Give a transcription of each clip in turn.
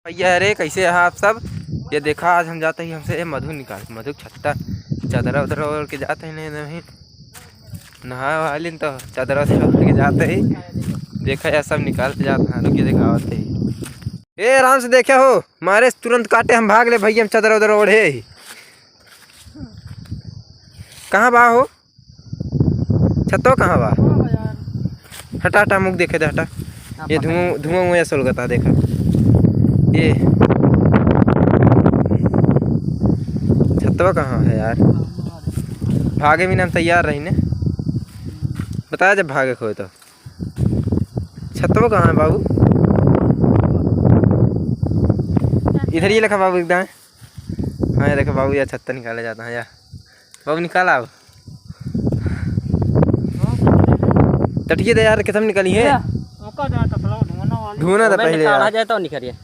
भैया अरे कैसे हैं आप सब। ये देखा आज हम जाते ही हमसे मधु निकाल मधु छत्ता चादर उधर ओढ़ के जाते ही नहीं नहा वाली तो चादर उधर ओढ़ के जाते ही देखा यार सब निकाल के जाते हैं। रुकिए दिखाते ही ए आराम से देखे हो मारे तुरंत काटे हम भाग ले भैया हम चादर उधर ओढ़े ही। कहाँ बा हो छत्तो कहाँ बा हटा हटा मुख देखे दे हटा। ये धुआं धुआं सुलगता देखा ये छत्तवा कहाँ है यार। भागे भी ना हम तैयार रही ने बताया जब भागे खोए तो छत्तवा कहाँ है बाबू। इधर ये लिखा बाबू एकदम। हाँ ये देखा बाबू यार छत्ता निकाला जाता है यार बाबू निकाला अब तटिए दे यार कितम निकली है धुआं था पहले यार तो निकलिए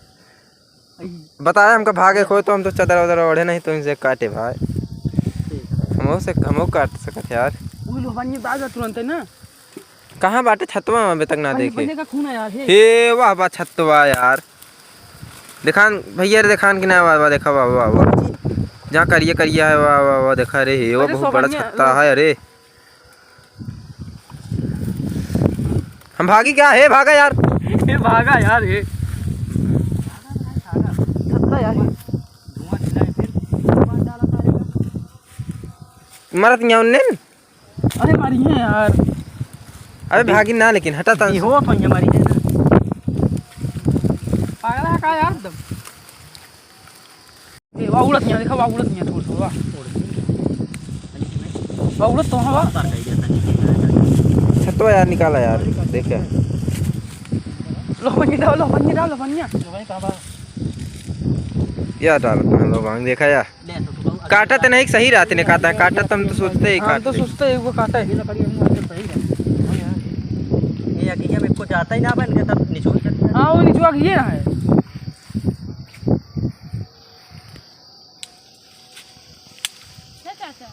बताया हमका भागे खोए तो हम तो चादर उधर ओढ़े नहीं तो इनसे काटे भाई हम काट सकते यार। तुरंत है ना कहाँ बाटे छत्तवा अभी तक ना देखे यार हे वाह वाह छत्तवा यार दिखान भैया दिखान कि ना वाह देखा वाह वाह वाह जहाँ करिए करिए है वाह वाह वाह देखा अरे हे वो बहुत बड़ा छत्ता है। अरे हम भागी क्या है भागा यार भागा यार ये मरत यहाँ उन्ने अरे मारी है यार अबे भागी ना लेकिन हटा था हो तो ये मारी है ना पागल है का यार एकदम। ए वाह उड़त नहीं देखा वाह उड़त नहीं थोड़ा थोड़ा वाह उड़त तो हवा छत्तवा यार निकाला यार देखे लो बनिया यार डालता हम लोग देखा यार काटा तो नहीं सही रहते ने काटा काटा तो हम तो सोचते ही हम तो सोचते हैं वो काटा है ये अगिया में को जाता ही ना बन के तब निचोड़ के हां वो निचवा ये ना है चाचा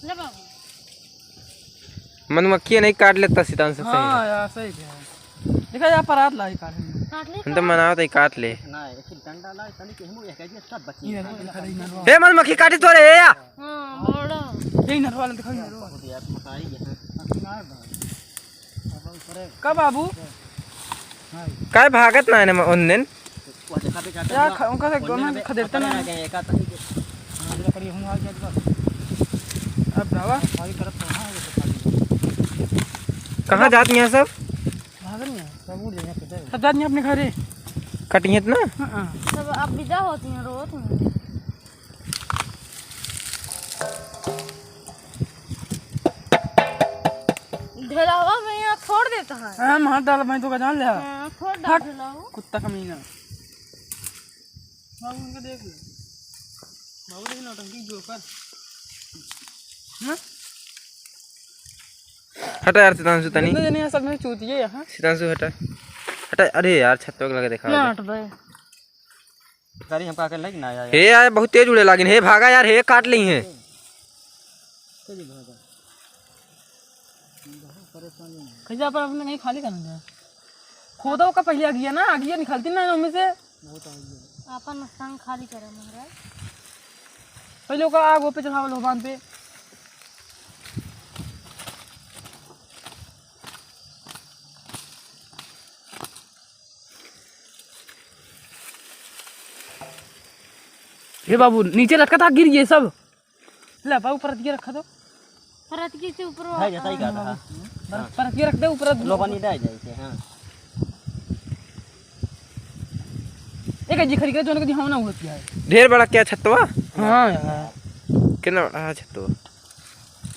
ले बाबू मधुमक्खी नहीं काट लेता सीतान से सही। हां यार सही है देखा जा परात लाई काट हम तो मनाओ तो काट ले ना एक डंडा ला तनी के हम एक जी सब बची हे मधुमक्खी काटी तो रे या हां बड़ा यही नरवा दिखा नरवा यार मसाई का बाबू काय भागत ना ने उन दिन वो देखा पे काट यार उनका से दोनों खदेड़ता ना एक आता ही हां लकड़ी हम आ गया अब दावा भाई तरफ हां कहाँ जाती हैं सब भागन नहीं सब उड़ जाएंगे किधर सब जाती अपने घरे कटी ना हां सब आप विदा होती हैं रोज में ढेलावा में यहाँ छोड़ देता है। हां मार डाल मैं तो का जान ले हाँ, छोड़ डाल ढेलावा कुत्ता कमीना बाबू उनका देख ले बाबू देख नौटंकी जो कर हां हटा यार सीतांशु तनी कितने जने सब में चूतिए यहां सीतांशु हटा हटा अरे यार छत्तवा लगा देखा नाट बे गाड़ी हम का कर लगी ना यार हे यार बहुत तेज उड़े लागिन हे भागा यार हे काट ली है खजा पर अपने नहीं खाली करना है खोदो का पहले आ गया ना आ गया निकलती ना उनमें से अपन संग खाली करे महाराज पहले का आग वो पे चढ़ावल हो बांध पे हे बाबू नीचे रखा था गिर गए सब ले बाबू परत के रखा दो परत की से ऊपर है जैसा ही गाता परत के रख दे ऊपर लो बनी दे जाए हां एक जी खरी के जोन के दिहाव ना हुआ क्या है ढेर बड़ा क्या छत्तवा हां यार कितना बड़ा है छत्तवा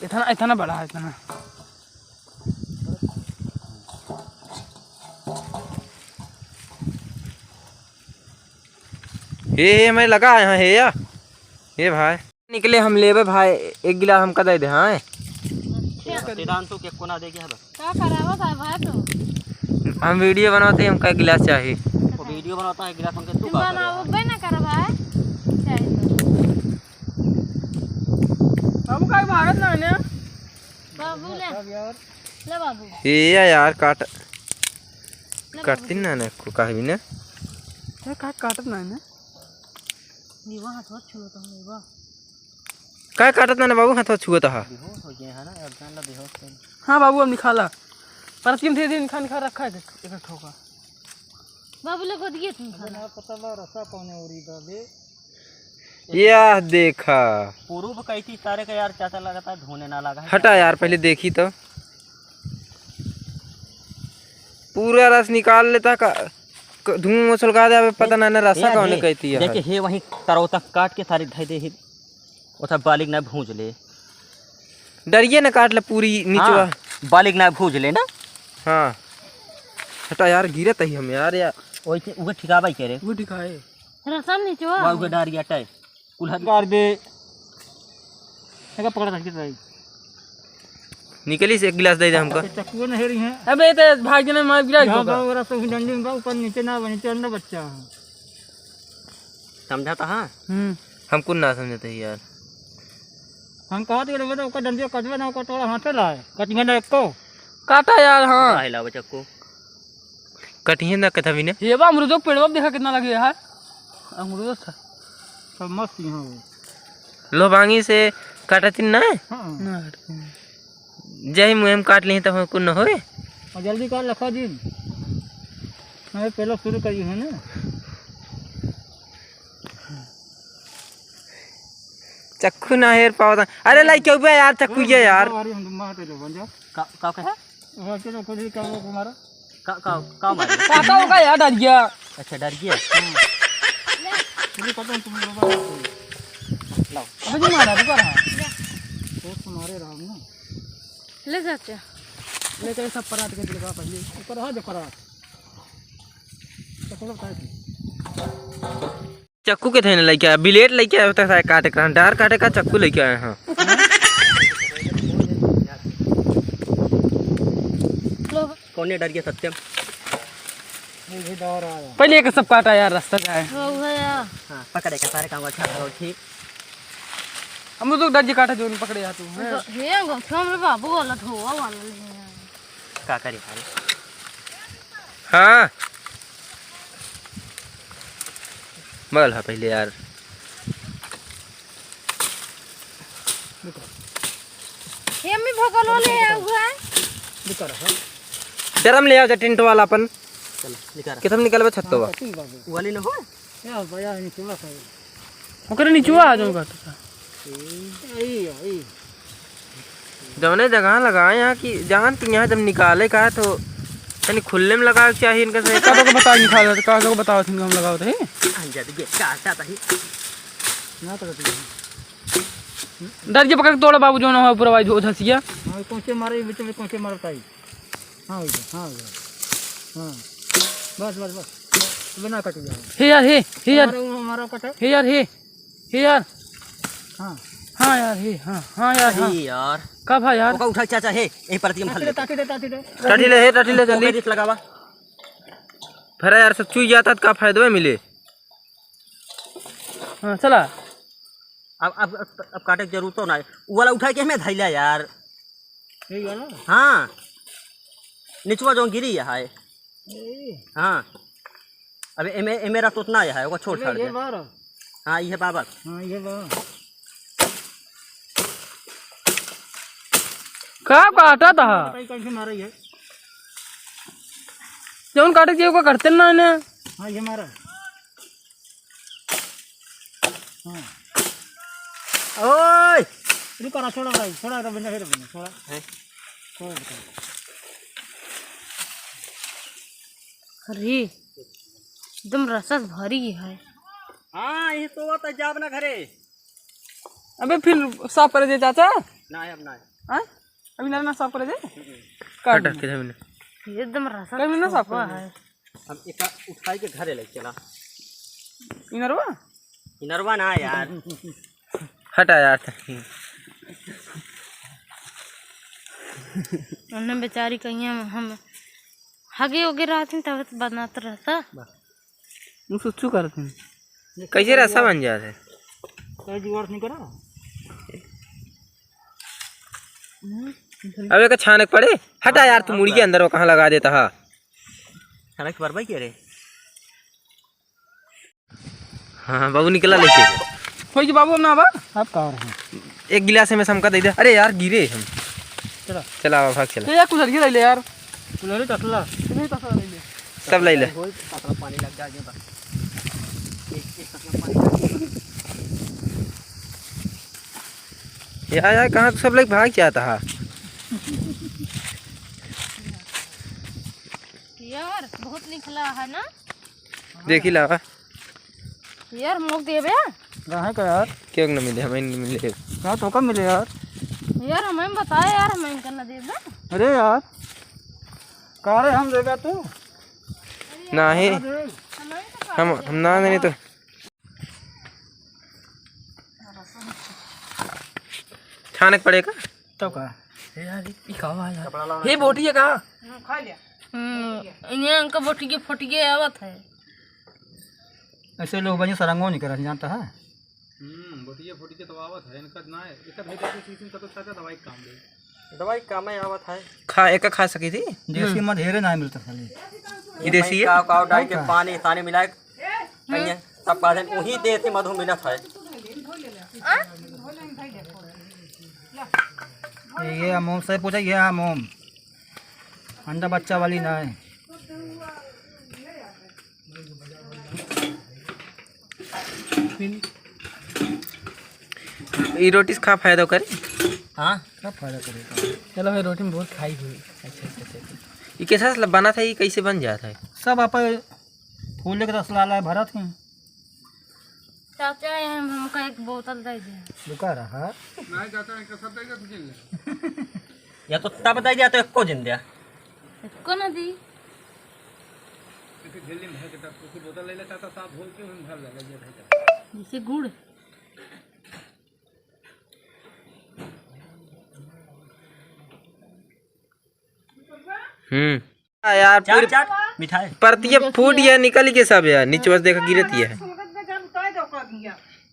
इतना इतना बड़ा है इतना हे मैं लगा यहाँ हे या ये भाई निकले हम लेवे भाई एक गिलास हमका दे दे हाँ सिद्धांत के कोना दे गया क्या करावा था भाई तो हम वीडियो बनाते हैं हमका एक गिलास चाहिए वो वीडियो बनाता है गिलास हमके तू का बनाओ बे ना कर भाई चाहिए हम का भागत ना ने बाबू ले बाबू ये यार काट काटती ना ना को कहा भी ना क्या काटत ना है दीवा हाथ मत छुओ तुम दीवा काय काटत ना बाबू हाथ छुअत हा बेहोश हो गए हैं ना अब जान ला बेहोश कर हाँ बाबू अब निकाला पर तीन थे दिन खा रखा है एक ठोका बाबू लोग को दिए तुम खाना पता ला रसा कौन है उरी दे यह देखा पूर्व कही थी सारे का यार चाचा लगातार धोने ना लगा है हटा यार पहले देखी तो पूरा रस निकाल लेता का धुआं सुलगा दे अबे पता ना रसा कौन कहती है देखिए हे वहीं तरो तक काट के सारी धई दे ही उथा बालिक ना भूंज ले डरिए ना काट ले पूरी नीचवा हाँ, बालिक ना भूंज ले ना हाँ हटा यार गिरत ही हम यार ओइसे उगे ठिकाबाई करे वो दिखाए रसम नीचे हुआ वा उगे डारिया टाइ कुल्हत गार बे एका पकड़ रखी रही निकली से एक गिलास दे दे हमको चक्कू न हेरी है अबे तो भाग जने मार गिरा हां बाबूरा तो डंडी में ऊपर नीचे ना नीचे अंदर बच्चा समझाता हां हमको ना समझते यार हम कहा थे बेटा ओका डंडी कटवे ना ओका तोड़ा हाथ लाए कटिंगे ना एको काटा यार हाँ हिला चक्कू कटिए ना कथा भी ने ये बा अमरूदों के पेड़वा देखा कितना लगे है अमरूद था सब मस्त ही हो लोबांगी से काटती ना ना जय मुहिम काट ली तब हमको न होए और जल्दी कर लखा दिन मैं पहले शुरू करी है ना चक्कू ना हेर पावता अरे लाई क्यों बे यार चक्कू ये यार का कहे वो चलो कुछ भी करो तुम्हारा का मारे काटा होगा यार डर गया अच्छा डर गया मुझे पता है तुम लोग लाओ अबे जी मारा रुका रहा तो तुम्हारे राम ना ले चाचा लेकर सब परात के लगा पहले ऊपर हां जो परात तो बताए चक्कू के थे ना लेके आया ब्लेड लेके आया होता है काटे का डार काटे का चक्कू लेके आए हैं कौन डर गया सत्यम मुझे डर आया पहले एक सब काटा यार रास्ता जाए वो है हां पकड़े का सारे काम अच्छा हो ठीक हम तो डर जी काटा जो पकड़े जा तू हे गो हम बाबू वाला धोआ वाला का करे अरे हाँ बल है पहले यार हे मी भगलो ले हुआ निकर हां डरम ले आओ टेंट वाला अपन चल निकर कितम निकलबे छत्तो वाली न हो या भैया नीचे बस ओकरे नीचवा आ जाऊं काटा आई जौने जगह लगाए यहाँ की जहाँ तुम यहाँ जब निकाले का है तो यानी खुले में लगा के चाहिए इनका सही काटो को बता निकाल काटो को बताओ तुम हम लगाओ थे अंजद के काटा तही ना तो डर के पकड़ के तोड़ा बाबू जो ना हो पूरा भाई जो धसिया हां कोचे मारे बीच में कोचे मारता ही हां हां हां बस बस बस बिना कट जाए हे यार हमारा कटे हे यार हां हाँ यार हे हाँ यार हाँ यार कब है यार ओका उठा चाचा हे ए परती हम हल ताती दे टाटी ले जल्दी दिस लगावा फिर यार सब चूई जाता तो का फायदा मिले हाँ चला अब काटे की जरूरत तो ना वो वाला उठा के हमें धैला यार यही वाला हां निचवा जो गिरी है हां अबे ए मेरा तो उतना है वो छोड़ छाड़ दे हां ये बाबा हां ये बाबा कब काटा था कैसे मारा ये जौन काटे के को करते ना ने हां ये मारा हां ओए रुको ना छोड़ा भाई छोड़ा तो बंदा फिर बंदा छोड़ा है छोड़ अरे एकदम रसस भरी है हां ये तो आता जाब ना घरे अबे फिर साफ करे दे चाचा ना है अब ना है हां अभी ना साफ करे दे काट के हमने एकदम रसस कभी ना साफ हुआ करे है अब एक उठाई के घरे ले चला इनरवा इनरवा ना यार हटा यार उन्हें बेचारी कहीं हम हगे उगे रहती तब तो बनाता रहता हम सोचू करते हैं कैसे रसा बन जाता है कोई जुगाड़ नहीं करा अब एक छानक पड़े हटा यार तू मुड़ी के अंदर वो कहाँ लगा देता है खाना की बर्बाद किया रे। हाँ बाबू निकला लेके। होई कि बाबू ना बा आप कहाँ रहे एक गिलास में समका दे दे। अरे यार गिरे हम। चला चला भाग चला। ये कुछ हल्की ले ले यार कुलरे टसला नहीं टसला ले ले सब ले ले। पानी लग जा बस। एक पानी यार यार कहाँ सब लोग भाग जाता है। यार बहुत निकला है ना देखी ला यार मुँह देवे कहाँ का यार क्यों न मिले हमें नहीं मिले। कहाँ तो कब मिले यार यार हमें बताया यार हमें करना देवे अरे यार कहाँ रे हम देगा तू नहीं हम ना नहीं तो खाने को पड़ेगा। तो कहाँ यार ये कहाँ है यार ये बोटी है कहाँ खा लिया इन्हें अंक फटिए आवत है ऐसे लोग बनी सरंगो नहीं करा जानता है बोटिया फोटिया तो आवत है इनका ना है इनका भेजा के सीजन का तो चाचा दवाई काम दे। दवाई काम में आवत है। खा एक खा सकी थी। देसी में ढेरे ना मिलता खाली ये देसी है। काव डाल के पानी सानी मिला कहीं सब का दिन वही देसी मधु मिलत है। ये मोम से पूछा ये मोम अंडा बच्चा वाली ना है ये रोटी से खा फायदा करे। हाँ क्या फायदा करेगा चलो भाई रोटी में बहुत खाई हुई अच्छा अच्छा अच्छा ये कैसा बना था ये कैसे बन जाता है। सब आप फूल के रस लाला भरा थे चाचा हमका एक बोतल दे दे लुका रहा नहीं चाचा इनका सब देगा तुझे ले। या तो तब दे दिया तो एको दिन दिया। को ना दी किसी झिल्ली में भर के तब उसकी बोतल ले ले चाचा साफ घोल के उन भर ले ये भेजा। जैसे गुड़ यार चाट पूरी चाट मिठाई परतिया फूट या निकल के सब यार नीचे बस देखा गिरती है।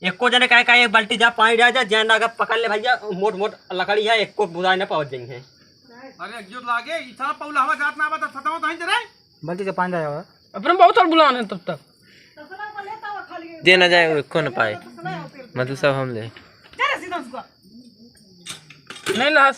एको जने का एक बाल्टी जा पानी डाल जा जैन लगा पकड़ ले भैया मोट मोट लकड़ी है एको बुझाई ना पहुंच जाएंगे। अरे जो लागे इतना पौला हवा जात ना आवा तो फटाओ तो जरे बल्टी से पानी डाला अपने बहुत साल बुलाने तब तक दे ना जाए को न पाए मतलब सब हम ले नहीं लहा